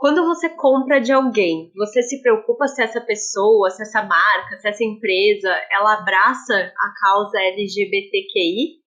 Quando você compra de alguém, você se preocupa se essa pessoa, se essa marca, se essa empresa, ela abraça a causa LGBTQI?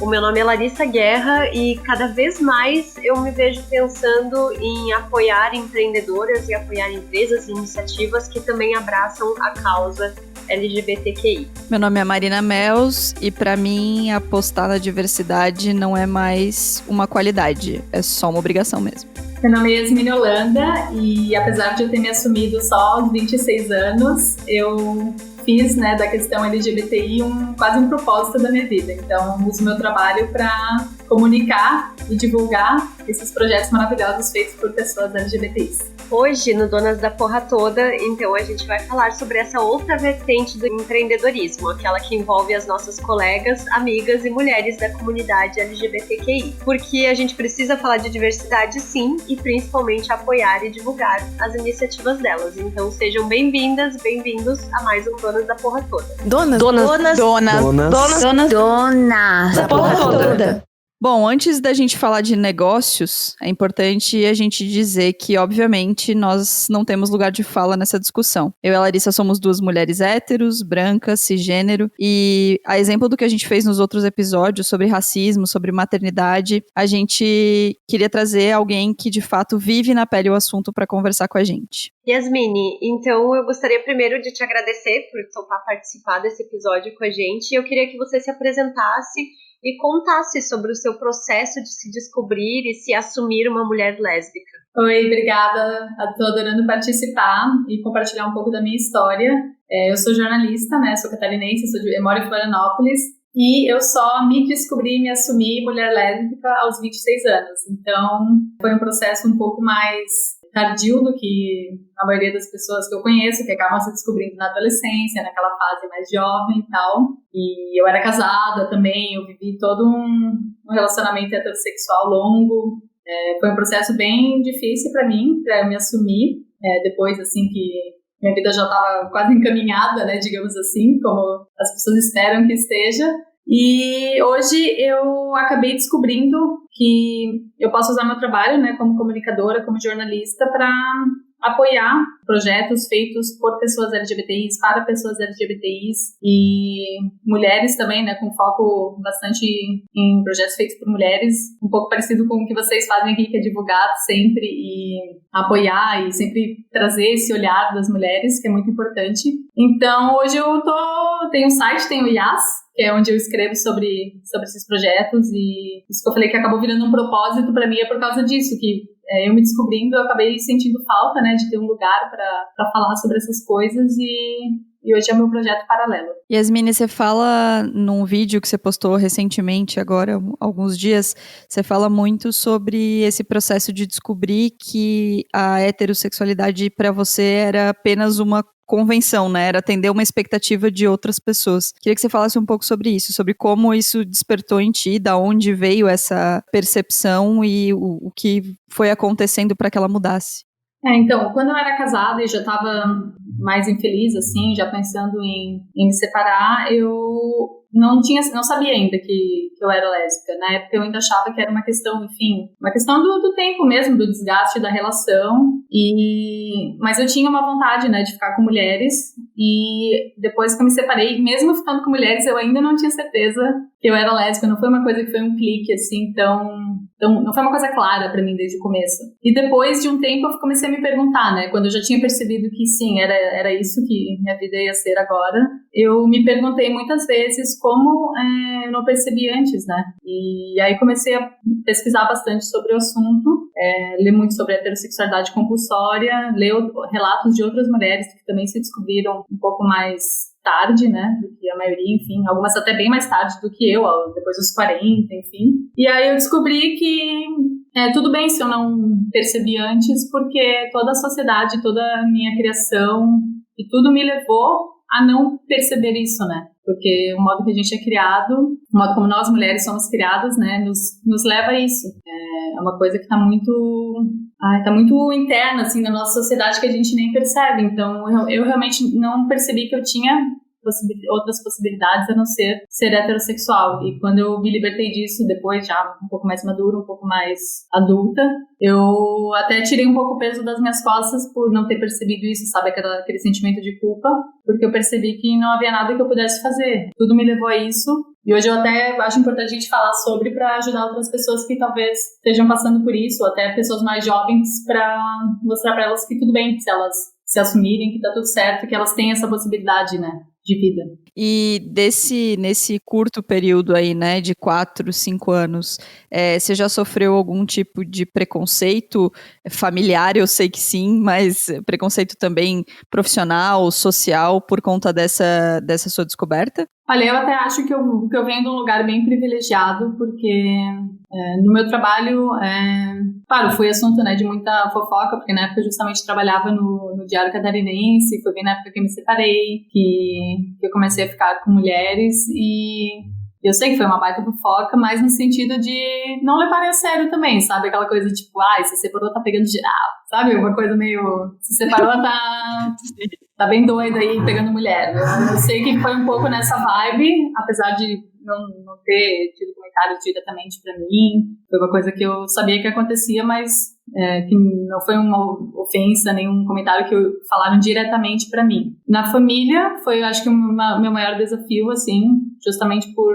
O meu nome é Larissa Guerra e cada vez mais eu me vejo pensando em apoiar empreendedoras e apoiar empresas e iniciativas que também abraçam a causa LGBTQI. Meu nome é Marina Mels e para mim apostar na diversidade não é mais uma qualidade, é só uma obrigação mesmo. Meu nome é Yasmine Holanda e apesar de eu ter me assumido só aos 26 anos, eu fiz, da questão LGBTI quase um propósito da minha vida. Então, uso meu trabalho para comunicar e divulgar esses projetos maravilhosos feitos por pessoas LGBTIs. Hoje, no Donas da Porra Toda, então a gente vai falar sobre essa outra vertente do empreendedorismo, aquela que envolve as nossas colegas, amigas e mulheres da comunidade LGBTQI. Porque a gente precisa falar de diversidade sim, e principalmente apoiar e divulgar as iniciativas delas. Então sejam bem-vindas, bem-vindos a mais um Donas da Porra Toda. Donas da Porra Toda. Bom, antes da gente falar de negócios, é importante a gente dizer que, obviamente, nós não temos lugar de fala nessa discussão. Eu e a Larissa somos duas mulheres héteros, brancas, cisgênero, e a exemplo do que a gente fez nos outros episódios sobre racismo, sobre maternidade, a gente queria trazer alguém que, de fato, vive na pele o assunto para conversar com a gente. Yasmine, então eu gostaria primeiro de te agradecer por topar participar desse episódio com a gente. Eu queria que você se apresentasse e contasse sobre o seu processo de se descobrir e se assumir uma mulher lésbica. Oi, obrigada. Estou adorando participar e compartilhar um pouco da minha história. Eu sou jornalista, sou catarinense, eu moro em Florianópolis e eu só me descobri e me assumi mulher lésbica aos 26 anos. Então, foi um processo um pouco mais tardio do que a maioria das pessoas que eu conheço, que acabam se descobrindo na adolescência, naquela fase mais jovem e tal. E eu era casada também, eu vivi todo um relacionamento heterossexual longo. Foi um processo bem difícil para mim, para eu me assumir, depois assim que minha vida já estava quase encaminhada, digamos assim, como as pessoas esperam que esteja. E hoje eu acabei descobrindo que eu posso usar meu trabalho, como comunicadora, como jornalista, para apoiar projetos feitos por pessoas LGBTIs, para pessoas LGBTIs e mulheres também, com foco bastante em projetos feitos por mulheres, um pouco parecido com o que vocês fazem aqui, que é divulgar sempre e apoiar e sempre trazer esse olhar das mulheres, que é muito importante. Então, hoje eu tenho um site, tenho o Yas, que é onde eu escrevo sobre esses projetos, e isso que eu falei que acabou virando um propósito para mim é por causa disso, que eu me descobrindo, eu acabei sentindo falta, de ter um lugar para falar sobre essas coisas e hoje é o meu projeto paralelo. Yasmine, você fala num vídeo que você postou recentemente, agora, alguns dias, você fala muito sobre esse processo de descobrir que a heterossexualidade para você era apenas uma convenção, Era atender uma expectativa de outras pessoas. Queria que você falasse um pouco sobre isso, sobre como isso despertou em ti, da onde veio essa percepção e o que foi acontecendo para que ela mudasse. Então, quando eu era casada e já estava mais infeliz, assim, já pensando em me separar, eu não sabia ainda que eu era lésbica. Na época eu ainda achava que era uma questão, enfim, uma questão do tempo mesmo, do desgaste da relação. Mas eu tinha uma vontade, de ficar com mulheres. E depois que eu me separei, mesmo ficando com mulheres, eu ainda não tinha certeza que eu era lésbica. Não foi uma coisa que foi um clique, assim, então não foi uma coisa clara pra mim desde o começo. E depois de um tempo eu comecei a me perguntar, quando eu já tinha percebido que sim, era isso que minha vida ia ser agora, eu me perguntei muitas vezes como eu não percebi antes, E aí comecei a pesquisar bastante sobre o assunto, ler muito sobre a heterossexualidade compulsória, ler relatos de outras mulheres que também se descobriram um pouco mais tarde, do que a maioria, enfim, algumas até bem mais tarde do que eu, depois dos 40, enfim. E aí eu descobri que tudo bem se eu não percebi antes, porque toda a sociedade, toda a minha criação e tudo me levou a não perceber isso, Porque o modo que a gente é criado, o modo como nós mulheres somos criadas, nos leva a isso. É uma coisa que está muito interna, assim, na nossa sociedade, que a gente nem percebe. Então, eu realmente não percebi que eu tinha outras possibilidades a não ser heterossexual. E quando eu me libertei disso, depois já um pouco mais madura, um pouco mais adulta, eu até tirei um pouco o peso das minhas costas por não ter percebido isso, sabe? Aquele sentimento de culpa, porque eu percebi que não havia nada que eu pudesse fazer. Tudo me levou a isso. E hoje eu até acho importante a gente falar sobre para ajudar outras pessoas que talvez estejam passando por isso, ou até pessoas mais jovens, para mostrar para elas que tudo bem se elas se assumirem, que tá tudo certo, que elas têm essa possibilidade, né, de vida. E nesse curto período aí, né, de 4, 5 anos, você já sofreu algum tipo de preconceito familiar? Eu sei que sim, mas preconceito também profissional, social, por conta dessa sua descoberta? Olha, eu até acho que eu venho de um lugar bem privilegiado, porque no meu trabalho, claro, foi assunto, né, de muita fofoca, porque na época eu justamente trabalhava no Diário Catarinense, foi bem na época que eu me separei, que eu comecei a ficar com mulheres, e eu sei que foi uma baita fofoca, mas no sentido de não levarem a sério também, sabe? Aquela coisa tipo, se separou, tá pegando geral, sabe? Uma coisa meio, se separou, tá bem doida aí pegando mulher. Eu sei que foi um pouco nessa vibe, apesar de não ter tido comentários diretamente pra mim. Foi uma coisa que eu sabia que acontecia, mas que não foi uma ofensa, nenhum comentário que falaram diretamente pra mim. Na família, foi, eu acho que meu maior desafio, assim, justamente por,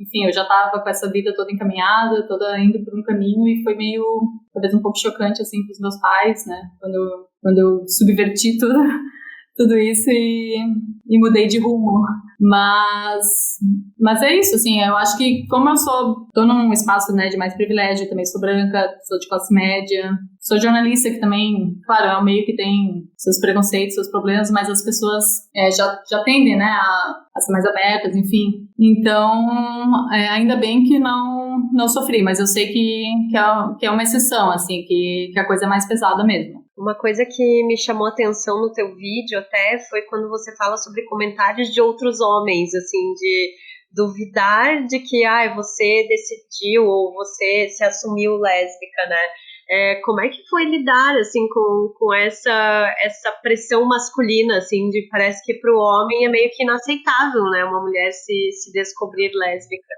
enfim, eu já tava com essa vida toda encaminhada, toda indo por um caminho, e foi meio, talvez um pouco chocante, assim, pros meus pais, né, quando eu subverti tudo isso e mudei de rumo. Mas é isso, assim, eu acho que como eu tô num espaço, né, de mais privilégio, também sou branca, sou de classe média, sou jornalista, que também, claro, é um meio que tem seus preconceitos, seus problemas, mas as pessoas já tendem, né, a ser mais abertas, enfim. Então, ainda bem que não sofri, mas eu sei que é uma exceção, assim, que a coisa é mais pesada mesmo. Uma coisa que me chamou a atenção no teu vídeo até foi quando você fala sobre comentários de outros homens, assim, de duvidar de que você decidiu ou você se assumiu lésbica, né? Como é que foi lidar, assim, com essa pressão masculina, assim, de parece que para o homem é meio que inaceitável, né? Uma mulher se descobrir lésbica.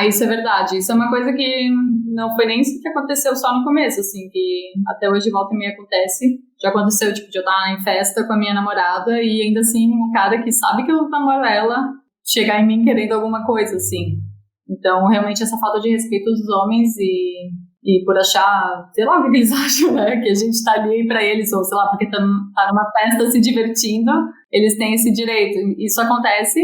Isso é verdade. Isso é uma coisa que não foi nem isso que aconteceu só no começo, assim, que até hoje volta e meia acontece. Já aconteceu, tipo, de eu estar em festa com a minha namorada e ainda assim um cara que sabe que eu namoro ela chegar em mim querendo alguma coisa, assim. Então, realmente, essa falta de respeito dos homens e por achar, sei lá o que eles acham, né, que a gente tá ali pra eles, ou sei lá, porque tá numa festa se divertindo, eles têm esse direito. Isso acontece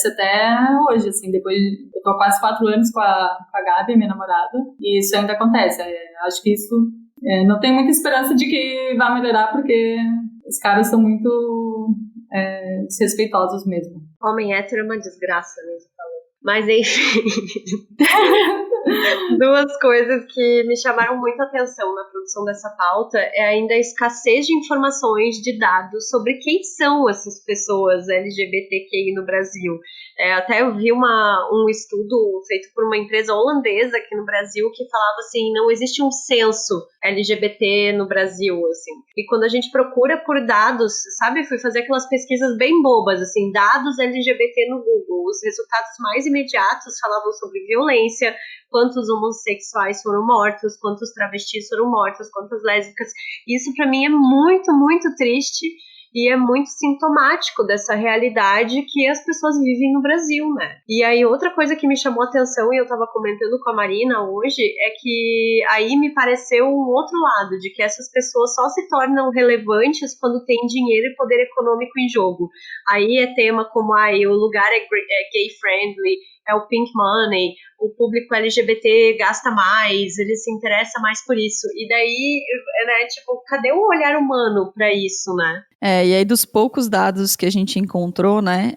até hoje, assim, depois, eu tô há quase 4 anos com a Gabi, minha namorada, e isso ainda acontece. Acho que isso, não tem muita esperança de que vá melhorar, porque os caras são muito desrespeitosos mesmo. Homem hétero é uma desgraça mesmo, falando. Mas enfim, duas coisas que me chamaram muito a atenção na produção dessa pauta é ainda a escassez de informações, de dados sobre quem são essas pessoas LGBTQI no Brasil. Até eu vi um estudo feito por uma empresa holandesa aqui no Brasil que falava assim, não existe um censo LGBT no Brasil, assim. E quando a gente procura por dados, sabe, fui fazer aquelas pesquisas bem bobas, assim, dados LGBT no Google, os resultados mais imediatos falavam sobre violência, quantos homossexuais foram mortos, quantos travestis foram mortos, quantas lésbicas. Isso pra mim é muito, muito triste e é muito sintomático dessa realidade que as pessoas vivem no Brasil, né? E aí outra coisa que me chamou a atenção, e eu tava comentando com a Marina hoje, é que aí me pareceu um outro lado, de que essas pessoas só se tornam relevantes quando tem dinheiro e poder econômico em jogo. Aí é tema como, o lugar é gay friendly, é o pink money, o público LGBT gasta mais, ele se interessa mais por isso. E daí, né, tipo, cadê o olhar humano para isso, né? E aí dos poucos dados que a gente encontrou, né,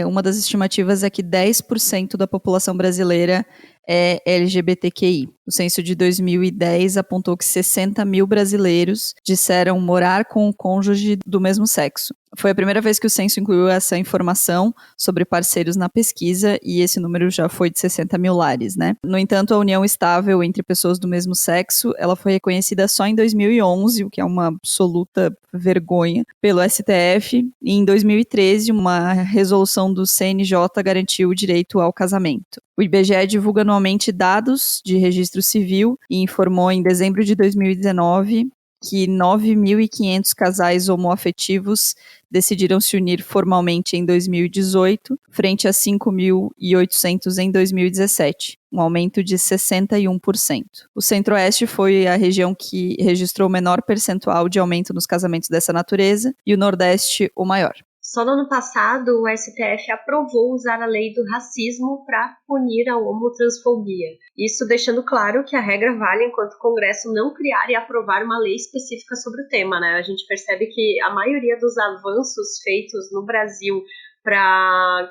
uma das estimativas é que 10% da população brasileira é LGBTQI. O censo de 2010 apontou que 60 mil brasileiros disseram morar com o cônjuge do mesmo sexo. Foi a primeira vez que o censo incluiu essa informação sobre parceiros na pesquisa e esse número já foi de 60 mil lares, né? No entanto, a união estável entre pessoas do mesmo sexo, ela foi reconhecida só em 2011, o que é uma absoluta vergonha, pelo STF, e em 2013 uma resolução do CNJ garantiu o direito ao casamento. O IBGE divulga anualmente dados de registro civil e informou em dezembro de 2019 que 9.500 casais homoafetivos decidiram se unir formalmente em 2018, frente a 5.800 em 2017, um aumento de 61%. O Centro-Oeste foi a região que registrou o menor percentual de aumento nos casamentos dessa natureza e o Nordeste o maior. Só no ano passado, o STF aprovou usar a lei do racismo para punir a homotransfobia. Isso deixando claro que a regra vale enquanto o Congresso não criar e aprovar uma lei específica sobre o tema, né? A gente percebe que a maioria dos avanços feitos no Brasil para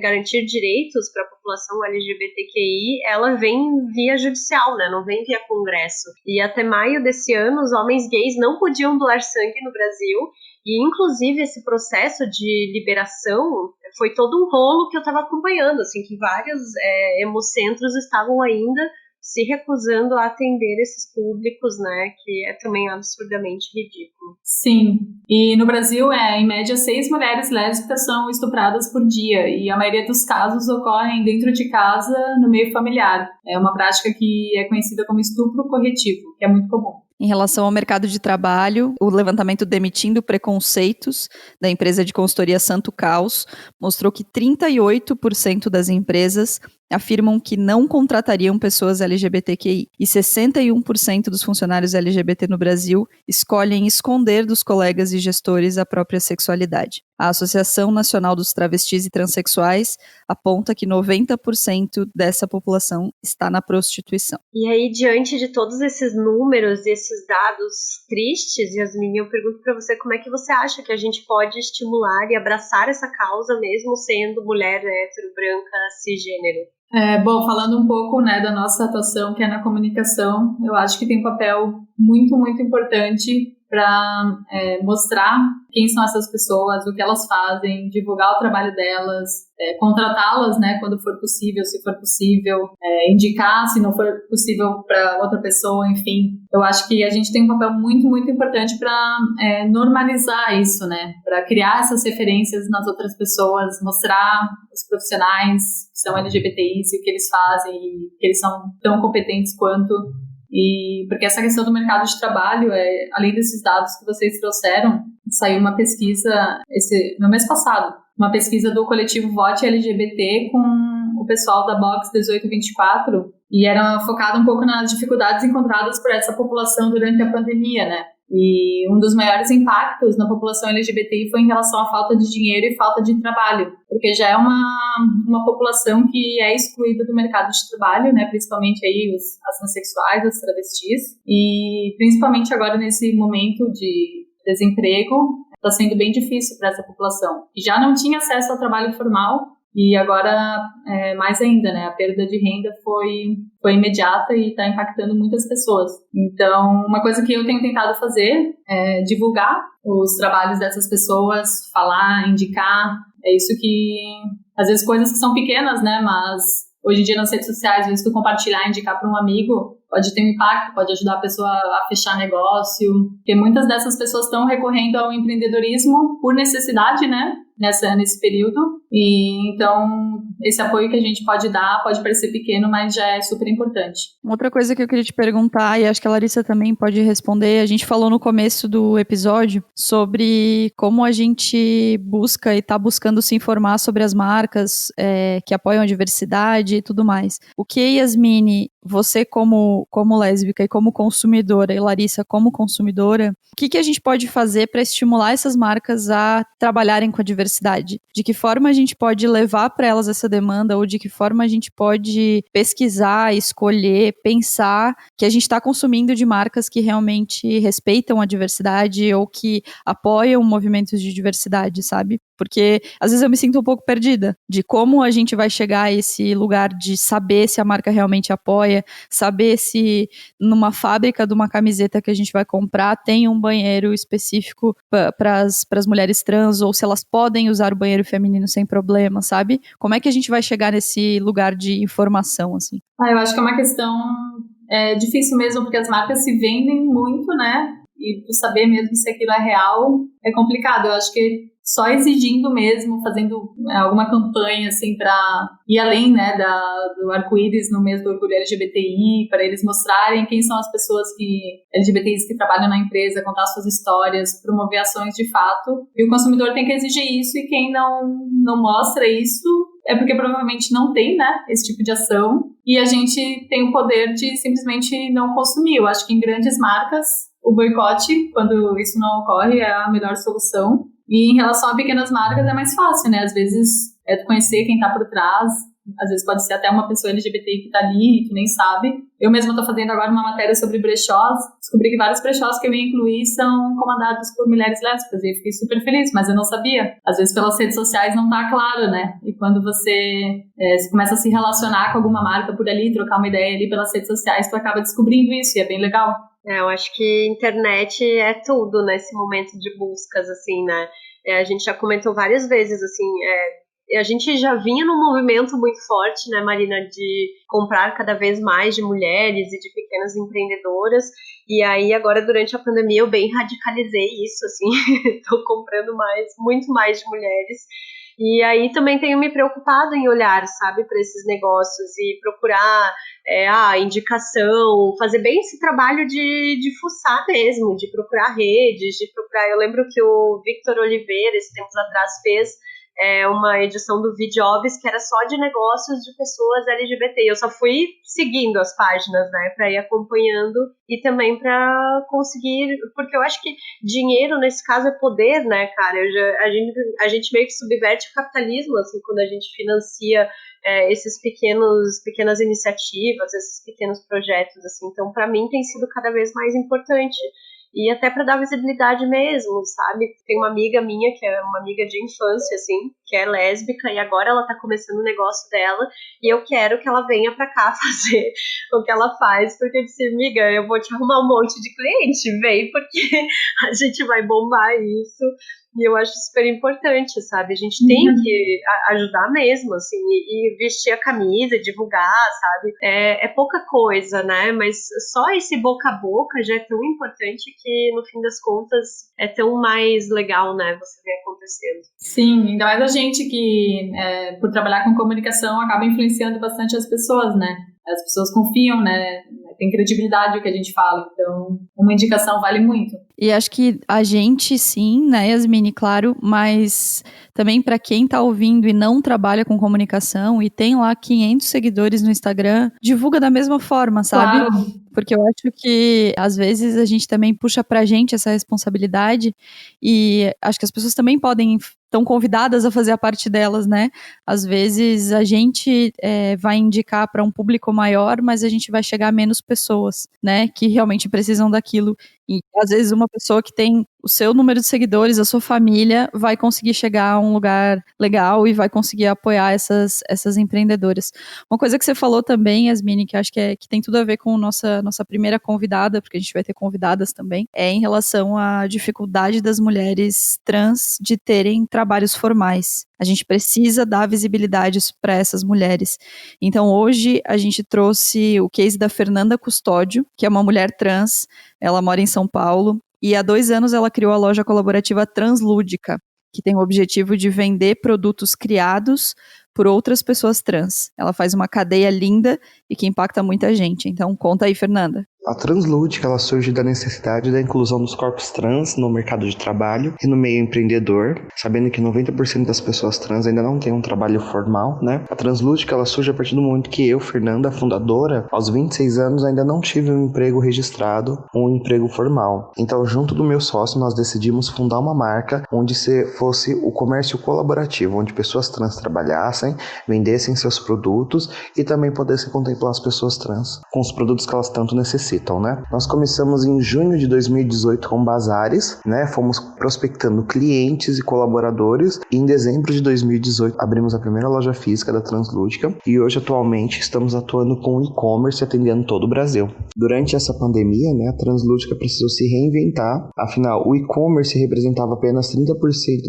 garantir direitos para a população LGBTQI, ela vem via judicial, né? Não vem via Congresso. E até maio desse ano, os homens gays não podiam doar sangue no Brasil. E, inclusive, esse processo de liberação foi todo um rolo que eu estava acompanhando, assim, que vários hemocentros estavam ainda se recusando a atender esses públicos, né, que é também absurdamente ridículo. Sim, e no Brasil, em média, 6 mulheres lésbicas são estupradas por dia, e a maioria dos casos ocorrem dentro de casa, no meio familiar. É uma prática que é conhecida como estupro corretivo, que é muito comum. Em relação ao mercado de trabalho, o levantamento Demitindo Preconceitos, da empresa de consultoria Santo Caos, mostrou que 38% das empresas afirmam que não contratariam pessoas LGBTQI e 61% dos funcionários LGBT no Brasil escolhem esconder dos colegas e gestores a própria sexualidade. A Associação Nacional dos Travestis e Transsexuais aponta que 90% dessa população está na prostituição. E aí, diante de todos esses números e esses dados tristes, Yasmin, eu pergunto para você como é que você acha que a gente pode estimular e abraçar essa causa mesmo sendo mulher hétero, branca, cisgênero? Bom, falando um pouco, né, da nossa atuação, que é na comunicação, eu acho que tem um papel muito, muito importante para mostrar quem são essas pessoas, o que elas fazem, divulgar o trabalho delas, contratá-las, né, quando for possível, se for possível, indicar se não for possível para outra pessoa, enfim. Eu acho que a gente tem um papel muito, muito importante para normalizar isso, né, para criar essas referências nas outras pessoas, mostrar os profissionais que são LGBTIs e o que eles fazem e que eles são tão competentes quanto. E porque essa questão do mercado de trabalho, além desses dados que vocês trouxeram, saiu uma pesquisa no mês passado, uma pesquisa do coletivo Vote LGBT com o pessoal da Box 1824, e era focada um pouco nas dificuldades encontradas por essa população durante a pandemia, né? E um dos maiores impactos na população LGBTI foi em relação à falta de dinheiro e falta de trabalho, porque já é uma população que é excluída do mercado de trabalho, né, principalmente aí as transexuais, as travestis, e principalmente agora nesse momento de desemprego, está sendo bem difícil para essa população, que já não tinha acesso ao trabalho formal. E agora, mais ainda, né? A perda de renda foi imediata e está impactando muitas pessoas. Então, uma coisa que eu tenho tentado fazer é divulgar os trabalhos dessas pessoas, falar, indicar. É isso que, às vezes, coisas que são pequenas, né? Mas hoje em dia nas redes sociais, às vezes tu compartilhar, indicar para um amigo, pode ter um impacto, pode ajudar a pessoa a fechar negócio. Porque muitas dessas pessoas estão recorrendo ao empreendedorismo por necessidade, né? Nesse período, e então esse apoio que a gente pode dar pode parecer pequeno, mas já é super importante. Outra coisa que eu queria te perguntar, e acho que a Larissa também pode responder, a gente falou no começo do episódio sobre como a gente busca e está buscando se informar sobre as marcas que apoiam a diversidade e tudo mais. O que, Yasmine, você como lésbica e como consumidora, e Larissa como consumidora, o que a gente pode fazer para estimular essas marcas a trabalharem com a diversidade? De que forma a gente pode levar para elas essa essa demanda ou de que forma a gente pode pesquisar, escolher, pensar que a gente está consumindo de marcas que realmente respeitam a diversidade ou que apoiam movimentos de diversidade, sabe? Porque às vezes eu me sinto um pouco perdida de como a gente vai chegar a esse lugar de saber se a marca realmente apoia, saber se numa fábrica de uma camiseta que a gente vai comprar tem um banheiro específico para as mulheres trans, ou se elas podem usar o banheiro feminino sem problema, sabe? Como é que a gente vai chegar nesse lugar de informação, assim? Eu acho que é uma questão difícil mesmo, porque as marcas se vendem muito, né? E tu saber mesmo se aquilo é real é complicado. Eu acho que só exigindo mesmo, fazendo alguma campanha assim para ir além, né, do arco-íris no mês do orgulho LGBTI, para eles mostrarem quem são as pessoas LGBTIs que trabalham na empresa, contar suas histórias, promover ações de fato. E o consumidor tem que exigir isso, e quem não mostra isso é porque provavelmente não tem, né, esse tipo de ação, e a gente tem o poder de simplesmente não consumir. Eu acho que em grandes marcas o boicote, quando isso não ocorre, é a melhor solução. E em relação a pequenas marcas é mais fácil, né? Às vezes é conhecer quem tá por trás, às vezes pode ser até uma pessoa LGBTI que tá ali e que nem sabe. Eu mesma tô fazendo agora uma matéria sobre brechós, descobri que vários brechós que eu ia incluir são comandados por mulheres lésbicas, e eu fiquei super feliz, mas eu não sabia. Às vezes pelas redes sociais não tá claro, né? E quando você começa a se relacionar com alguma marca por ali, trocar uma ideia ali pelas redes sociais, tu acaba descobrindo isso, e é bem legal. Eu acho que internet é tudo nesse momento de buscas, assim, né? A gente já comentou várias vezes, assim, a gente já vinha num movimento muito forte, né, Marina, de comprar cada vez mais de mulheres e de pequenas empreendedoras, e aí agora durante a pandemia eu bem radicalizei isso, assim, tô comprando muito mais de mulheres. E aí também tenho me preocupado em olhar, sabe, para esses negócios e procurar indicação, fazer bem esse trabalho de fuçar mesmo, de procurar redes, de procurar... Eu lembro que o Victor Oliveira, esses tempos atrás, fez uma edição do VJobs que era só de negócios de pessoas LGBT. Eu só fui seguindo as páginas, né, para ir acompanhando e também para conseguir, porque eu acho que dinheiro nesse caso é poder, né, cara? A gente meio que subverte o capitalismo, assim, quando a gente financia esses pequenas iniciativas, esses pequenos projetos, assim. Então, para mim tem sido cada vez mais importante. E até para dar visibilidade mesmo, sabe? Tem uma amiga minha, que é uma amiga de infância, assim, que é lésbica, e agora ela tá começando o negócio dela, e eu quero que ela venha pra cá fazer o que ela faz, porque eu disse, amiga, eu vou te arrumar um monte de cliente, vem, porque a gente vai bombar isso. E eu acho super importante, sabe? A gente tem que ajudar mesmo, assim, e vestir a camisa, divulgar, sabe? É pouca coisa, né? Mas só esse boca a boca já é tão importante que, no fim das contas, é tão mais legal, né? Você ver acontecendo. Sim, ainda mais a gente que, por trabalhar com comunicação, acaba influenciando bastante as pessoas, né? As pessoas confiam, né? Tem credibilidade o que a gente fala, então uma indicação vale muito. E acho que a gente sim, né, Yasmine, claro, mas também para quem tá ouvindo e não trabalha com comunicação e tem lá 500 seguidores no Instagram, divulga da mesma forma, sabe? Claro. Porque eu acho que às vezes a gente também puxa pra gente essa responsabilidade, e acho que as pessoas também estão convidadas a fazer a parte delas, né? Às vezes a gente vai indicar para um público maior, mas a gente vai chegar a menos pessoas, né? Que realmente precisam daquilo. E às vezes uma pessoa que tem o seu número de seguidores, a sua família, vai conseguir chegar a um lugar legal e vai conseguir apoiar essas empreendedoras. Uma coisa que você falou também, Yasmine, que acho que tem tudo a ver com nossa primeira convidada, porque a gente vai ter convidadas também, é em relação à dificuldade das mulheres trans de terem trabalhos formais. A gente precisa dar visibilidade para essas mulheres. Então, hoje, a gente trouxe o case da Fernanda Custódio, que é uma mulher trans, ela mora em São Paulo, e há 2 anos ela criou a loja colaborativa Translúdica, que tem o objetivo de vender produtos criados por outras pessoas trans. Ela faz uma cadeia linda e que impacta muita gente. Então, conta aí, Fernanda. A Translúdica, ela surge da necessidade da inclusão dos corpos trans no mercado de trabalho e no meio empreendedor, sabendo que 90% das pessoas trans ainda não têm um trabalho formal, né? A Translúdica, ela surge a partir do momento que eu, Fernanda, a fundadora, aos 26 anos ainda não tive um emprego registrado, um emprego formal. Então, junto do meu sócio, nós decidimos fundar uma marca onde fosse o comércio colaborativo, onde pessoas trans trabalhassem, vendessem seus produtos e também pudessem contemplar as pessoas trans com os produtos que elas tanto necessitam, né? Nós começamos em junho de 2018 com bazares, né? Fomos prospectando clientes e colaboradores e em dezembro de 2018 abrimos a primeira loja física da Translúdica e hoje atualmente estamos atuando com e-commerce atendendo todo o Brasil. Durante essa pandemia, né, a Translúdica precisou se reinventar, afinal o e-commerce representava apenas 30%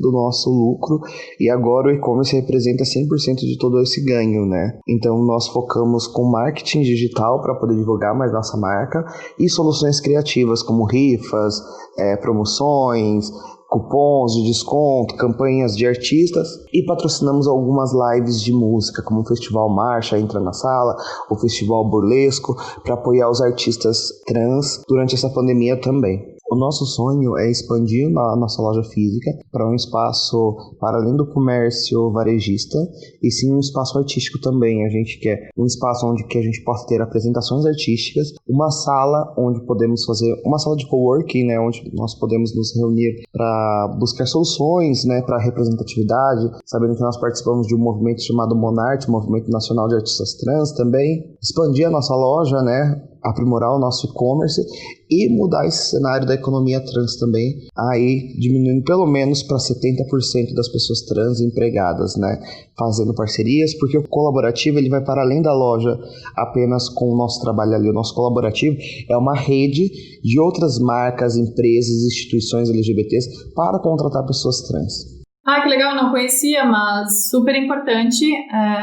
do nosso lucro e agora o e-commerce representa 100% de todo esse ganho, né? Então nós focamos com marketing digital para poder divulgar mais nossa marca e soluções criativas como rifas, promoções, cupons de desconto, campanhas de artistas e patrocinamos algumas lives de música, como o Festival Marcha Entra na Sala, o Festival Burlesco, para apoiar os artistas trans durante essa pandemia também. O nosso sonho é expandir a nossa loja física para um espaço para além do comércio varejista e sim um espaço artístico também. A gente quer um espaço onde que a gente possa ter apresentações artísticas, uma sala onde podemos fazer, uma sala de coworking, né, onde nós podemos nos reunir para buscar soluções, né, para representatividade, sabendo que nós participamos de um movimento chamado Monarte, Movimento Nacional de Artistas Trans também. Expandir a nossa loja, né, aprimorar o nosso e-commerce e mudar esse cenário da economia trans também, aí diminuindo pelo menos para 70% das pessoas trans empregadas, né, fazendo parcerias, porque o colaborativo ele vai para além da loja apenas com o nosso trabalho ali. O nosso colaborativo é uma rede de outras marcas, empresas, instituições LGBTs para contratar pessoas trans. Ah, que legal, não conhecia, mas super importante,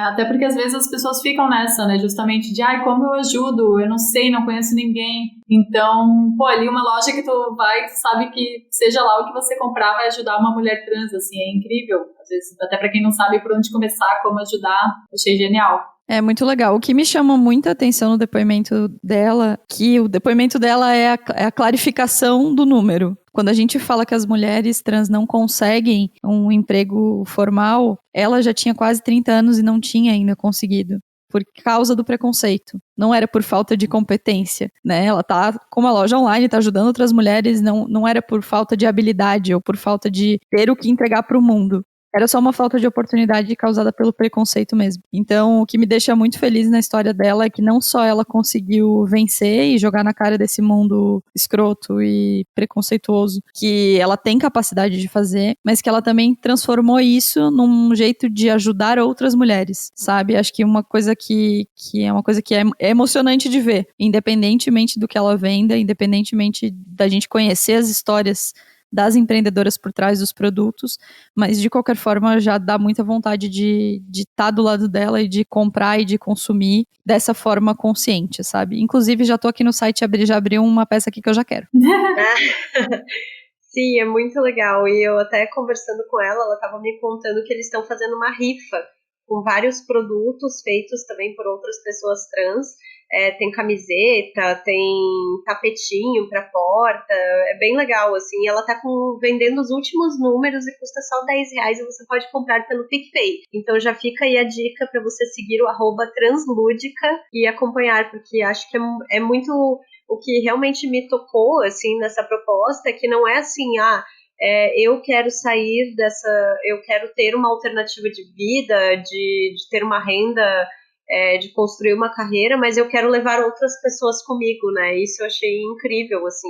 até porque às vezes as pessoas ficam nessa, né, justamente de, como eu ajudo, eu não sei, não conheço ninguém, então, ali uma loja que tu vai, tu sabe que seja lá o que você comprar vai ajudar uma mulher trans, assim, é incrível, às vezes, até pra quem não sabe por onde começar, como ajudar, achei genial. É muito legal. O que me chama muita atenção no depoimento dela, que o depoimento dela é a clarificação do número. Quando a gente fala que as mulheres trans não conseguem um emprego formal, ela já tinha quase 30 anos e não tinha ainda conseguido, por causa do preconceito. Não era por falta de competência, né? Ela tá com uma loja online, tá ajudando outras mulheres, não era por falta de habilidade ou por falta de ter o que entregar para o mundo. Era só uma falta de oportunidade causada pelo preconceito mesmo. Então, o que me deixa muito feliz na história dela é que não só ela conseguiu vencer e jogar na cara desse mundo escroto e preconceituoso que ela tem capacidade de fazer, mas que ela também transformou isso num jeito de ajudar outras mulheres, sabe? Acho que uma coisa que é uma coisa que é emocionante de ver, independentemente do que ela venda, independentemente da gente conhecer as histórias das empreendedoras por trás dos produtos, mas de qualquer forma já dá muita vontade de estar do lado dela e de comprar e de consumir dessa forma consciente, sabe? Inclusive já tô aqui no site, já abri uma peça aqui que eu já quero. Sim, é muito legal, e eu até conversando com ela estava me contando que eles estão fazendo uma rifa com vários produtos feitos também por outras pessoas trans. Tem camiseta, tem tapetinho pra porta, é bem legal, assim. Ela tá vendendo os últimos números e custa só R$10 e você pode comprar pelo PicPay. Então já fica aí a dica pra você seguir o @translúdica e acompanhar, porque acho que é muito o que realmente me tocou, assim, nessa proposta, é que não é assim, eu quero sair eu quero ter uma alternativa de vida, de ter uma renda, de construir uma carreira, mas eu quero levar outras pessoas comigo, né? Isso eu achei incrível, assim,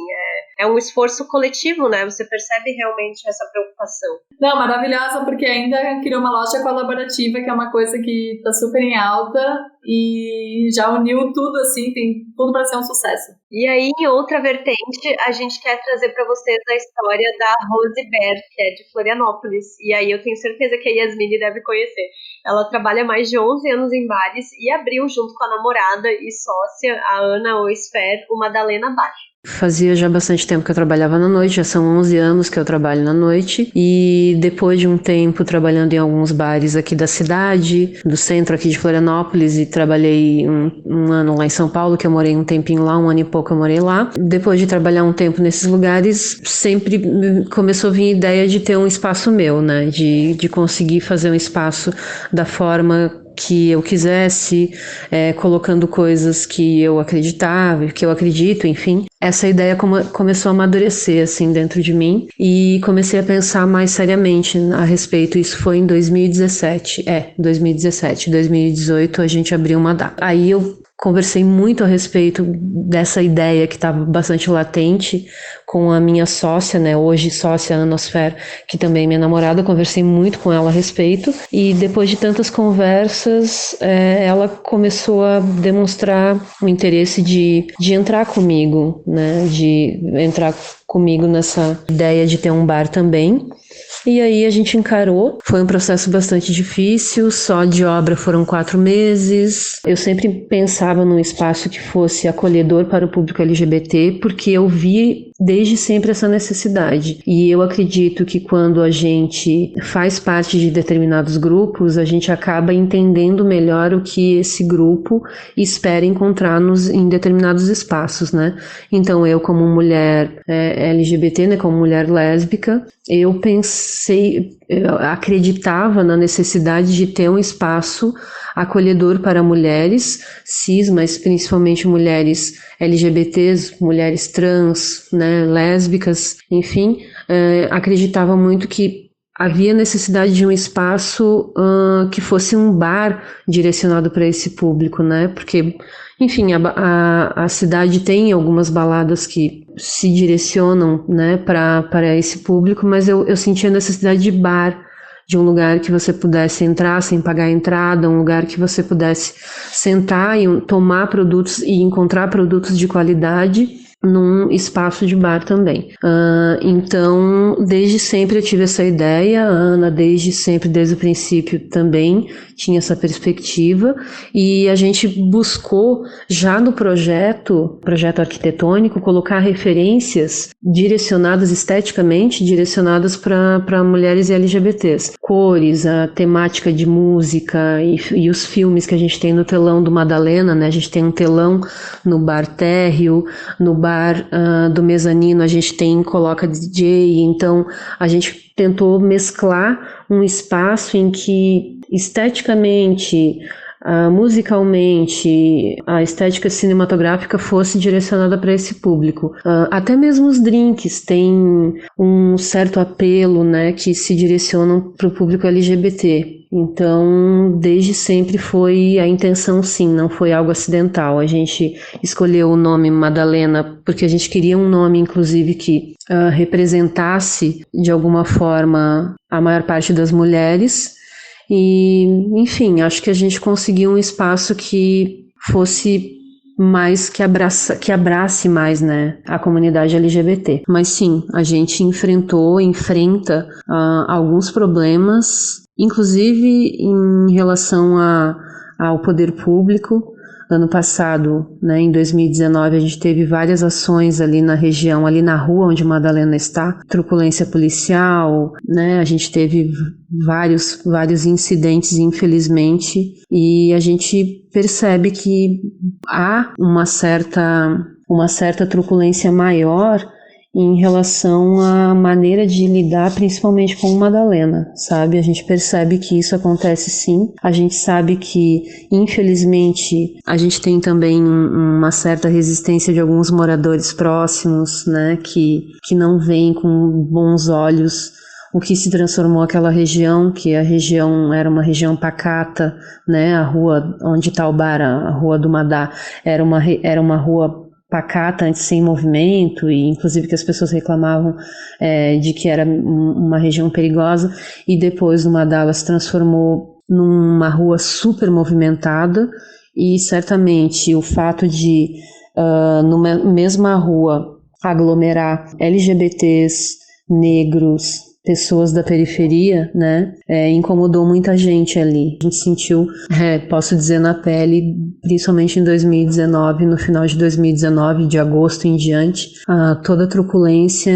é um esforço coletivo, né? Você percebe realmente essa preocupação. Não, maravilhosa, porque ainda criou uma loja colaborativa, que é uma coisa que tá super em alta e já uniu tudo, assim, tem tudo para ser um sucesso. E aí, em outra vertente, a gente quer trazer para vocês a história da Rose Ber, que é de Florianópolis. E aí eu tenho certeza que a Yasmine deve conhecer. Ela trabalha mais de 11 anos em bares e abriu, junto com a namorada e sócia, a Ana Oisfer, o Madalena Bar. Fazia já bastante tempo que eu trabalhava na noite, já são 11 anos que eu trabalho na noite e E depois de um tempo trabalhando em alguns bares aqui da cidade, do centro aqui de Florianópolis, e trabalhei um ano lá em São Paulo, que eu morei um tempinho lá, um ano e pouco eu morei lá. Depois de trabalhar um tempo nesses lugares, sempre começou a vir a ideia de ter um espaço meu, né? De conseguir fazer um espaço da forma que eu quisesse, colocando coisas que eu acreditava, que eu acredito, enfim. Essa ideia começou a amadurecer, assim, dentro de mim, e comecei a pensar mais seriamente a respeito. Isso foi em 2017. 2017. 2018 a gente abriu uma data. Aí eu conversei muito a respeito dessa ideia que estava bastante latente com a minha sócia, né, hoje sócia Anosfer, que também é minha namorada. Conversei muito com ela a respeito, e depois de tantas conversas, ela começou a demonstrar o interesse de entrar comigo, né, de entrar comigo nessa ideia de ter um bar também. E aí a gente encarou. Foi um processo bastante difícil, só de obra foram 4 meses. Eu sempre pensava num espaço que fosse acolhedor para o público LGBT, porque eu vi desde sempre essa necessidade. E eu acredito que quando a gente faz parte de determinados grupos, a gente acaba entendendo melhor o que esse grupo espera encontrar-nos em determinados espaços, né? Então eu, como mulher LGBT, né, como mulher lésbica, eu acreditava na necessidade de ter um espaço acolhedor para mulheres cis, mas principalmente mulheres LGBTs, mulheres trans, né, lésbicas, enfim. Acreditava muito que havia necessidade de um espaço que fosse um bar direcionado para esse público, né? Porque, enfim, a cidade tem algumas baladas que se direcionam, né, para esse público, mas eu sentia a necessidade de bar, de um lugar que você pudesse entrar sem pagar a entrada, um lugar que você pudesse sentar e tomar produtos e encontrar produtos de qualidade num espaço de bar também. Então, desde sempre eu tive essa ideia. A Ana, desde o princípio, também tinha essa perspectiva, e a gente buscou, já no projeto arquitetônico, colocar referências esteticamente direcionadas para mulheres e LGBTs. Cores, a temática de música e os filmes que a gente tem no telão do Madalena, né? A gente tem um telão no bar térreo, no bar do mezanino a gente coloca DJ, então a gente tentou mesclar um espaço em que esteticamente, musicalmente, a estética cinematográfica fosse direcionada para esse público. Até mesmo os drinks têm um certo apelo, né, que se direcionam para o público LGBT. Então, desde sempre foi a intenção, sim, não foi algo acidental. A gente escolheu o nome Madalena porque a gente queria um nome, inclusive, que representasse, de alguma forma, a maior parte das mulheres. E, enfim, acho que a gente conseguiu um espaço que fosse mais, que abrace mais, né, a comunidade LGBT. Mas sim, a gente enfrenta alguns problemas, inclusive em relação ao poder público. Ano passado, né, em 2019, a gente teve várias ações ali na região, ali na rua onde Madalena está, truculência policial, né, a gente teve vários incidentes, infelizmente, e a gente percebe que há uma certa truculência maior em relação à maneira de lidar, principalmente com Madalena, sabe? A gente percebe que isso acontece sim. A gente sabe que, infelizmente, a gente tem também uma certa resistência de alguns moradores próximos, né? Que não veem com bons olhos o que se transformou aquela região, que a região era uma região pacata, né? A rua onde está o bar, a Rua do Madá, era uma rua pacata, antes sem movimento, e inclusive que as pessoas reclamavam de que era uma região perigosa, e depois o Madá se transformou numa rua super movimentada, e certamente o fato de numa mesma rua aglomerar LGBTs, negros, pessoas da periferia, né, incomodou muita gente ali. A gente sentiu, posso dizer, na pele, principalmente em 2019, no final de 2019, de agosto em diante, toda a truculência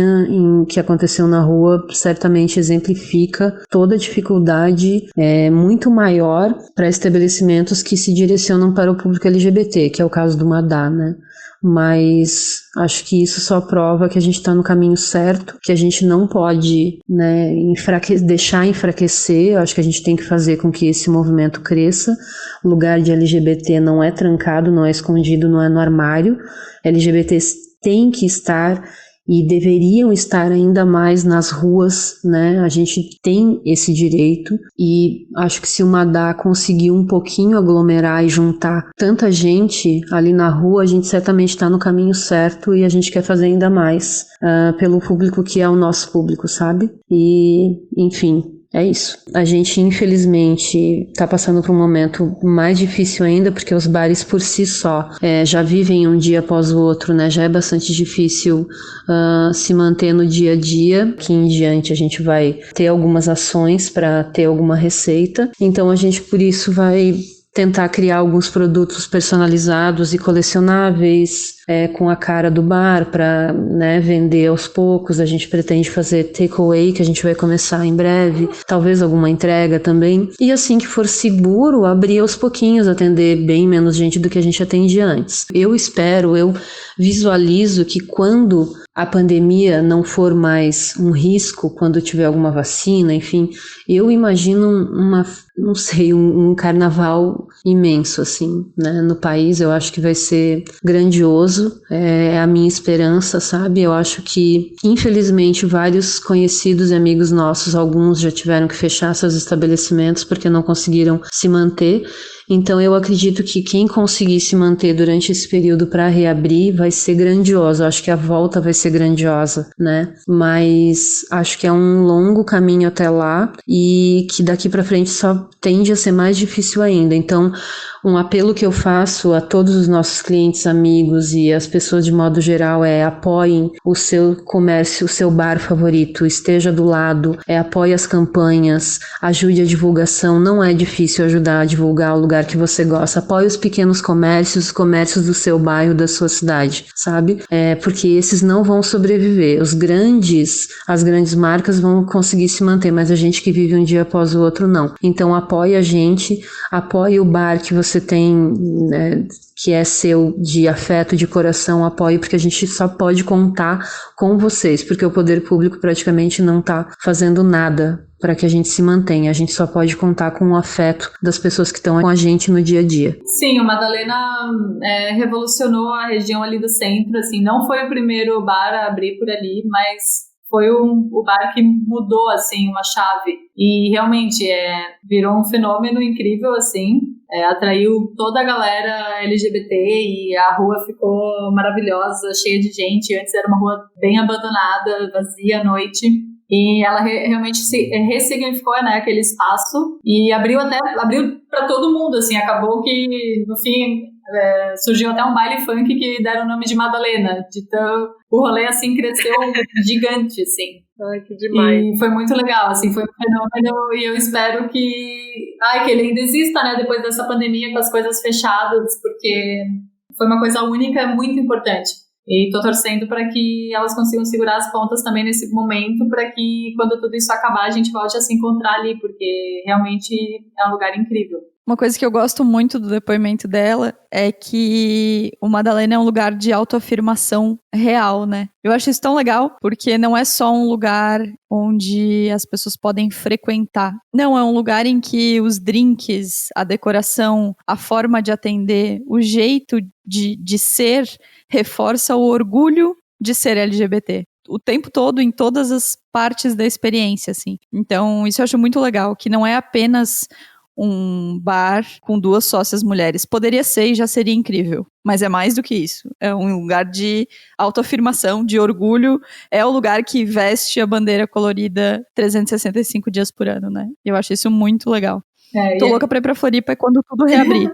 que aconteceu na rua certamente exemplifica toda a dificuldade muito maior para estabelecimentos que se direcionam para o público LGBT, que é o caso do Madá, né? Mas acho que isso só prova que a gente está no caminho certo, que a gente não pode, né, deixar enfraquecer. Eu acho que a gente tem que fazer com que esse movimento cresça. O lugar de LGBT não é trancado, não é escondido, não é no armário. LGBTs têm que estar e deveriam estar ainda mais nas ruas, né? A gente tem esse direito e acho que se o Madá conseguir um pouquinho aglomerar e juntar tanta gente ali na rua, a gente certamente está no caminho certo e a gente quer fazer ainda mais pelo público que é o nosso público, sabe? E, enfim, é isso. A gente, infelizmente, está passando por um momento mais difícil ainda, porque os bares por si só já vivem um dia após o outro, né? Já é bastante difícil se manter no dia a dia. Aqui em diante a gente vai ter algumas ações para ter alguma receita. Então a gente, por isso, vai tentar criar alguns produtos personalizados e colecionáveis com a cara do bar para, né, vender aos poucos. A gente pretende fazer takeaway, que a gente vai começar em breve, talvez alguma entrega também. E assim que for seguro, abrir aos pouquinhos, atender bem menos gente do que a gente atendia antes. Eu visualizo que quando a pandemia não for mais um risco, quando tiver alguma vacina, enfim, eu imagino um carnaval imenso, assim, né, no país. Eu acho que vai ser grandioso, é a minha esperança, sabe? Eu acho que, infelizmente, vários conhecidos e amigos nossos, alguns já tiveram que fechar seus estabelecimentos porque não conseguiram se manter. Então eu acredito que quem conseguir se manter durante esse período para reabrir vai ser grandioso. Eu acho que a volta vai ser grandiosa, né? Mas acho que é um longo caminho até lá e que daqui para frente só tende a ser mais difícil ainda. Então, um apelo que eu faço a todos os nossos clientes, amigos e as pessoas de modo geral apoiem o seu comércio, o seu bar favorito, esteja do lado, apoie as campanhas, ajude a divulgação. Não é difícil ajudar a divulgar o lugar que você gosta. Apoie os pequenos comércios, os comércios do seu bairro, da sua cidade, sabe? Porque esses não vão sobreviver. As grandes marcas vão conseguir se manter, mas a gente que vive um dia após o outro, não. Então apoie a gente, apoie o bar que você tem, né, que é seu, de afeto, de coração, apoie, porque a gente só pode contar com vocês, porque o poder público praticamente não está fazendo nada para que a gente se mantenha. A gente só pode contar com o afeto das pessoas que estão com a gente no dia a dia. Sim, o Madalena revolucionou a região ali do centro, assim, não foi o primeiro bar a abrir por ali, mas foi o bar que mudou, assim, uma chave. E realmente virou um fenômeno incrível, assim, atraiu toda a galera LGBT e a rua ficou maravilhosa, cheia de gente. Antes era uma rua bem abandonada, vazia à noite. E ela realmente se ressignificou, né, aquele espaço e abriu para todo mundo, assim. Acabou que, no fim, surgiu até um baile funk que deram o nome de Madalena. Então, o rolê, assim, cresceu gigante, assim. Ai, que demais. E foi muito legal, assim, foi um fenômeno e eu espero que ele ainda exista, né, depois dessa pandemia com as coisas fechadas, porque foi uma coisa única, muito importante. E tô torcendo para que elas consigam segurar as pontas também nesse momento, para que quando tudo isso acabar a gente volte a se encontrar ali, porque realmente é um lugar incrível. Uma coisa que eu gosto muito do depoimento dela é que o Madalena é um lugar de autoafirmação real, né? Eu acho isso tão legal, porque não é só um lugar onde as pessoas podem frequentar. Não, é um lugar em que os drinks, a decoração, a forma de atender, o jeito de ser, reforça o orgulho de ser LGBT. O tempo todo, em todas as partes da experiência, assim. Então, isso eu acho muito legal, que não é apenas um bar com 2 sócias mulheres. Poderia ser e já seria incrível, mas é mais do que isso. É um lugar de autoafirmação, de orgulho. É o lugar que veste a bandeira colorida 365 dias por ano, né? Eu acho isso muito legal. Tô louca pra ir pra Floripa quando tudo reabrir.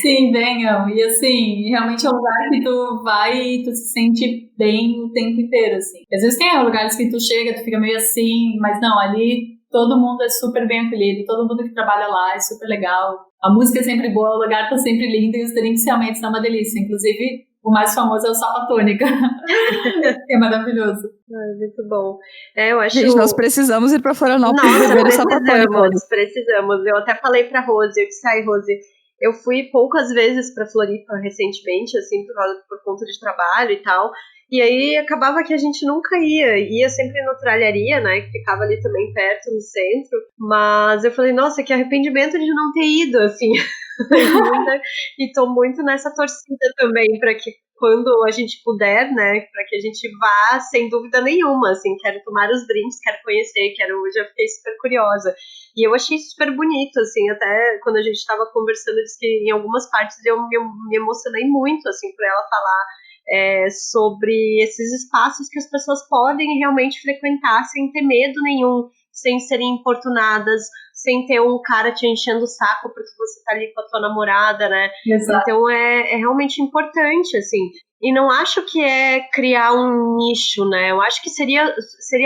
Sim, venham. E assim, realmente é um lugar que tu vai e tu se sente bem o tempo inteiro, assim. Às vezes tem lugares que tu chega, tu fica meio assim, mas não, ali todo mundo é super bem acolhido, todo mundo que trabalha lá é super legal. A música é sempre boa, o lugar tá sempre lindo e os drinks realmente são uma delícia. Inclusive, o mais famoso é o Sapatônica. É maravilhoso. Muito bom. Eu acho... Gente, nós precisamos ir pra Florianópolis beber o Sapatônica. Precisamos. Eu até falei pra Rose, eu disse, Rose, eu fui poucas vezes pra Floripa recentemente, assim, por conta de trabalho e tal. E aí acabava que a gente nunca ia sempre no Tralharia, né, que ficava ali também perto, no centro, mas eu falei, nossa, que arrependimento de não ter ido, assim, e tô muito nessa torcida também, para que quando a gente puder, né, para que a gente vá, sem dúvida nenhuma, assim, quero tomar os drinks, quero conhecer, já fiquei super curiosa. E eu achei super bonito, assim, até quando a gente estava conversando, eu disse que em algumas partes eu me emocionei muito, assim, por ela falar sobre esses espaços que as pessoas podem realmente frequentar sem ter medo nenhum, sem serem importunadas, sem ter um cara te enchendo o saco porque você tá ali com a tua namorada, né? Exato. Então é realmente importante, assim. E não acho que é criar um nicho, né? Eu acho que seria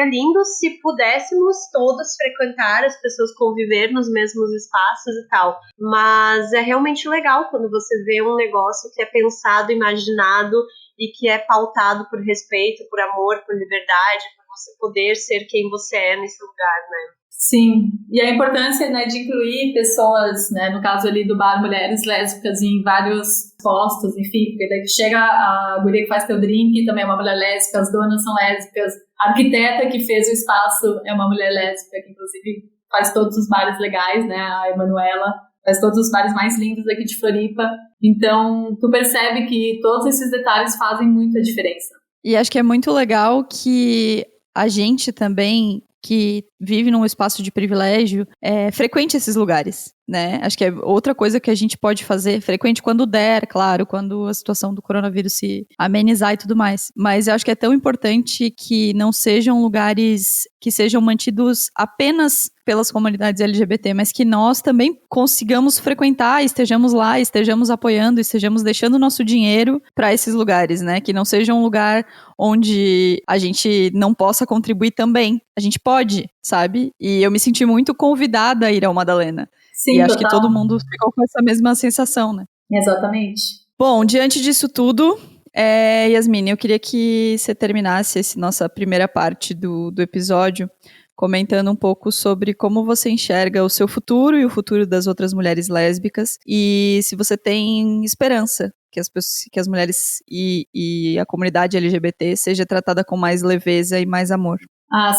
lindo se pudéssemos todos frequentar, as pessoas conviver nos mesmos espaços e tal. Mas é realmente legal quando você vê um negócio que é pensado, imaginado e que é pautado por respeito, por amor, por liberdade, por você poder ser quem você é nesse lugar, né? Sim, e a importância, né, de incluir pessoas, né, no caso ali do bar Mulheres Lésbicas, em vários postos, enfim, porque daí chega a guria que faz teu drink, também é uma mulher lésbica, as donas são lésbicas, a arquiteta que fez o espaço é uma mulher lésbica, que inclusive faz todos os bares legais, né, a Emanuela, faz todos os bares mais lindos aqui de Floripa. Então, tu percebe que todos esses detalhes fazem muita diferença. E acho que é muito legal que a gente também, que vive num espaço de privilégio, frequente esses lugares, né? Acho que é outra coisa que a gente pode fazer, frequente quando der, claro, quando a situação do coronavírus se amenizar e tudo mais. Mas eu acho que é tão importante que não sejam lugares que sejam mantidos apenas pelas comunidades LGBT, mas que nós também consigamos frequentar, estejamos lá, estejamos apoiando, estejamos deixando o nosso dinheiro para esses lugares, né? Que não seja um lugar onde a gente não possa contribuir também. A gente pode, sabe? E eu me senti muito convidada a ir ao Madalena. Sim, e acho total. que todo mundo ficou com essa mesma sensação, né? Exatamente. Bom, diante disso tudo, Yasmin, eu queria que você terminasse essa nossa primeira parte do episódio comentando um pouco sobre como você enxerga o seu futuro e o futuro das outras mulheres lésbicas e se você tem esperança que as mulheres e a comunidade LGBT seja tratada com mais leveza e mais amor.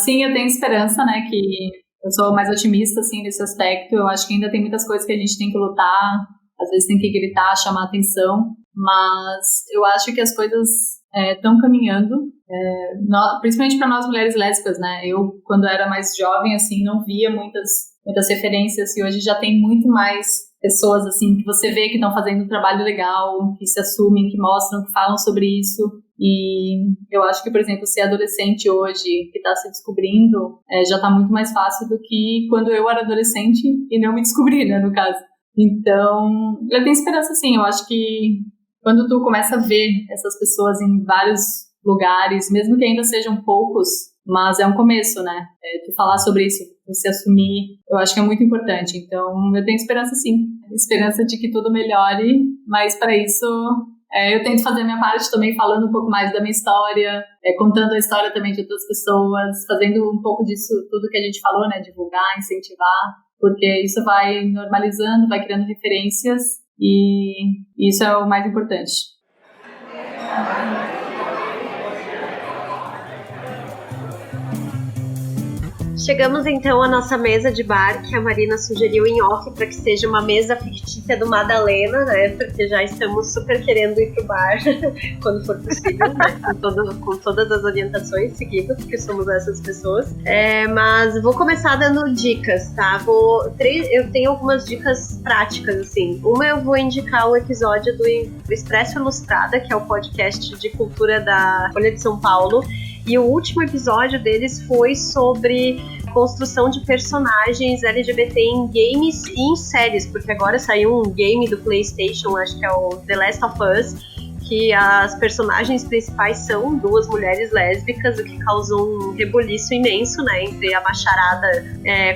Sim, eu tenho esperança, né, que eu sou mais otimista, assim, nesse aspecto. Eu acho que ainda tem muitas coisas que a gente tem que lutar, às vezes tem que gritar, chamar atenção, mas eu acho que as coisas estão caminhando, principalmente para nós mulheres lésbicas, né? Eu, quando era mais jovem, assim, não via muitas referências, e hoje já tem muito mais pessoas, assim, que você vê que estão fazendo um trabalho legal, que se assumem, que mostram, que falam sobre isso. E eu acho que, por exemplo, ser adolescente hoje, que está se descobrindo, já está muito mais fácil do que quando eu era adolescente e não me descobri, né, no caso. Então, eu tenho esperança, sim. Eu acho que quando tu começa a ver essas pessoas em vários lugares, mesmo que ainda sejam poucos, mas é um começo, né? Tu falar sobre isso, você assumir, eu acho que é muito importante. Então, eu tenho esperança, sim. Esperança de que tudo melhore, mas para isso eu tento fazer a minha parte também, falando um pouco mais da minha história, contando a história também de outras pessoas, fazendo um pouco disso, tudo que a gente falou, né? Divulgar, incentivar, porque isso vai normalizando, vai criando referências e isso é o mais importante. Chegamos então à nossa mesa de bar, que a Marina sugeriu em off para que seja uma mesa fictícia do Madalena, né? Porque já estamos super querendo ir pro bar quando for possível, né? Com todas as orientações seguidas, porque somos essas pessoas. Mas vou começar dando dicas, tá? Eu tenho algumas dicas práticas, assim. Uma, eu vou indicar o episódio do Expresso Ilustrada, que é o podcast de cultura da Folha de São Paulo. E o último episódio deles foi sobre construção de personagens LGBT em games e em séries, porque agora saiu um game do PlayStation, acho que é o The Last of Us, que as personagens principais são duas mulheres lésbicas, o que causou um rebuliço imenso, né, entre a macharada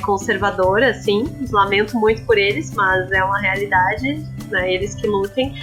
conservadora, assim. Lamento muito por eles, mas é uma realidade, né, eles que lutem.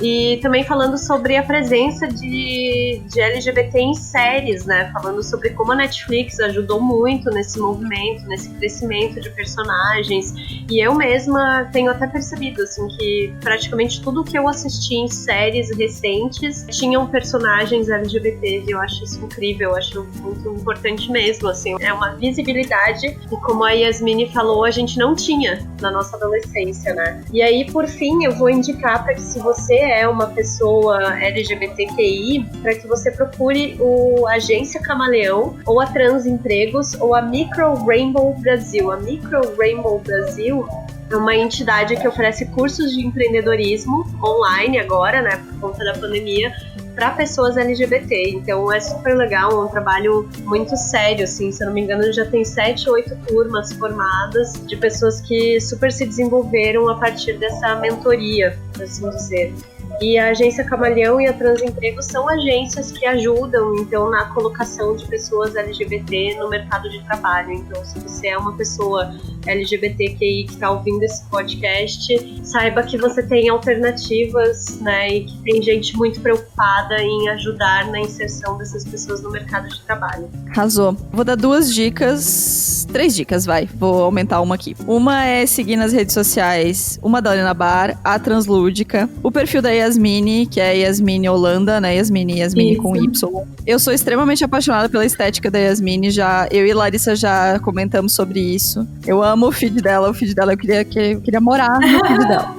E também falando sobre a presença de LGBT em séries, né? Falando sobre como a Netflix ajudou muito nesse movimento, nesse crescimento de personagens. E eu mesma tenho até percebido, assim, que praticamente tudo que eu assisti em séries recentes tinham personagens LGBT. E eu acho isso incrível, eu acho muito importante mesmo, assim. É uma visibilidade que, como a Yasmine falou, a gente não tinha na nossa adolescência, né? E aí, por fim, eu vou indicar para que, se você é uma pessoa LGBTQI, para que você procure o Agência Camaleão, ou a Transempregos, ou a Micro Rainbow Brasil. A Micro Rainbow Brasil é uma entidade que oferece cursos de empreendedorismo online agora, né, por conta da pandemia, para pessoas LGBT. Então é super legal, é um trabalho muito sério, assim, se eu não me engano já tem 7 ou 8 turmas formadas de pessoas que super se desenvolveram a partir dessa mentoria, por assim dizer. E a Agência Camaleão e a Transempregos são agências que ajudam, então, na colocação de pessoas LGBT no mercado de trabalho. Então, se você é uma pessoa LGBTQI que está ouvindo esse podcast, saiba que você tem alternativas, né, e que tem gente muito preocupada em ajudar na inserção dessas pessoas no mercado de trabalho. Arrasou. Vou dar 3 dicas, vai. Vou aumentar uma aqui. Uma é seguir nas redes sociais, uma da Helena Bar, a Translúdica, o perfil da Yasmine, que é Yasmine Holanda, né? Yasmine Isso. Com Y. Eu sou extremamente apaixonada pela estética da Yasmine, eu e Larissa já comentamos sobre isso. Eu amo o feed dela eu queria morar no feed dela.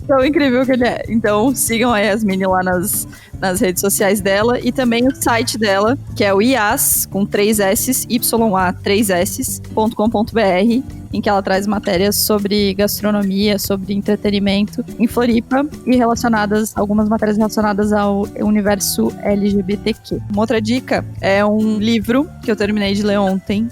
Tão incrível que ele é. Então sigam a Yasmine lá nas redes sociais dela, e também o site dela, que é o ias, com 3 S, YA3S.com.br, em que ela traz matérias sobre gastronomia, sobre entretenimento em Floripa, e algumas matérias relacionadas ao universo LGBTQ. Uma outra dica é um livro que eu terminei de ler ontem,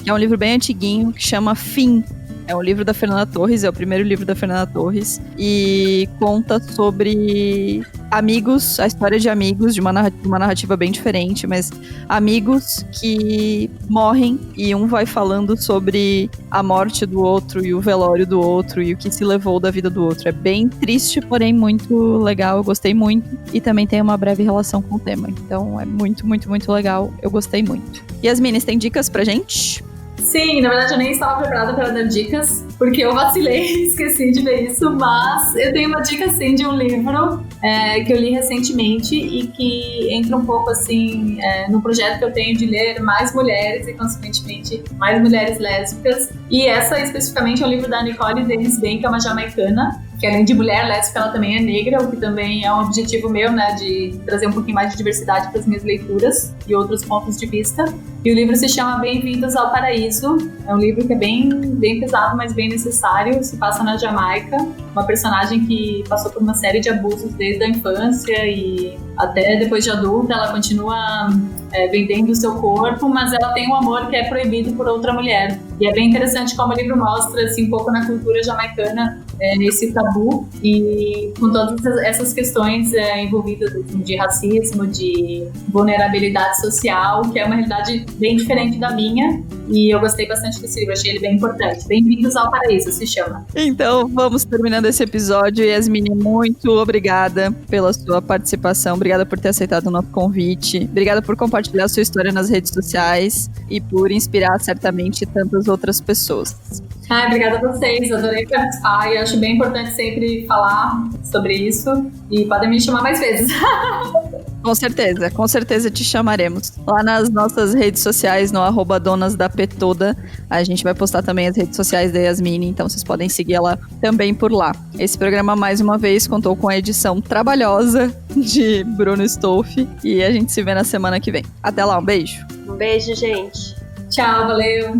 que é um livro bem antiguinho, que chama Fim. É um livro da Fernanda Torres, é o primeiro livro da Fernanda Torres, e conta sobre amigos, a história de amigos, de uma narrativa bem diferente, mas amigos que morrem, e um vai falando sobre a morte do outro e o velório do outro e o que se levou da vida do outro. É bem triste, porém muito legal, eu gostei muito, e também tem uma breve relação com o tema, então é muito, muito, muito legal, eu gostei muito. Yasmine, tem dicas pra gente? Sim, na verdade eu nem estava preparada para dar dicas, porque eu vacilei e esqueci de ver isso, mas eu tenho uma dica, sim, de um livro que eu li recentemente e que entra um pouco, assim, no projeto que eu tenho de ler mais mulheres e, consequentemente, mais mulheres lésbicas. E essa, especificamente, é um livro da Nicole Dennis Ben, que é uma jamaicana, que além de mulher lésbica, ela também é negra, o que também é um objetivo meu, né, de trazer um pouquinho mais de diversidade para as minhas leituras e outros pontos de vista. E o livro se chama Bem-vindos ao Paraíso. É um livro que é bem, bem pesado, mas bem necessário. Se passa na Jamaica, uma personagem que passou por uma série de abusos desde a infância e até depois de adulta. Ela continua vendendo o seu corpo, mas ela tem um amor que é proibido por outra mulher. E é bem interessante como o livro mostra, assim, um pouco na cultura jamaicana, esse tabu, e com todas essas questões envolvidas de racismo, de vulnerabilidade social, que é uma realidade bem diferente da minha, e eu gostei bastante desse livro, achei ele bem importante. Bem-vindos ao Paraíso, se chama. Então, vamos terminando esse episódio. Yasmine, muito obrigada pela sua participação, obrigada por ter aceitado o nosso convite, obrigada por compartilhar a sua história nas redes sociais e por inspirar certamente tantas outras pessoas. Obrigada a vocês, adorei participar e acho bem importante sempre falar sobre isso, e podem me chamar mais vezes. Com certeza te chamaremos. Lá nas nossas redes sociais, no @donasdapetoda, a gente vai postar também as redes sociais da Yasmine, então vocês podem seguir ela também por lá. Esse programa, mais uma vez, contou com a edição trabalhosa de Bruno Stolfi, e a gente se vê na semana que vem. Até lá, um beijo. Um beijo, gente. Tchau, valeu.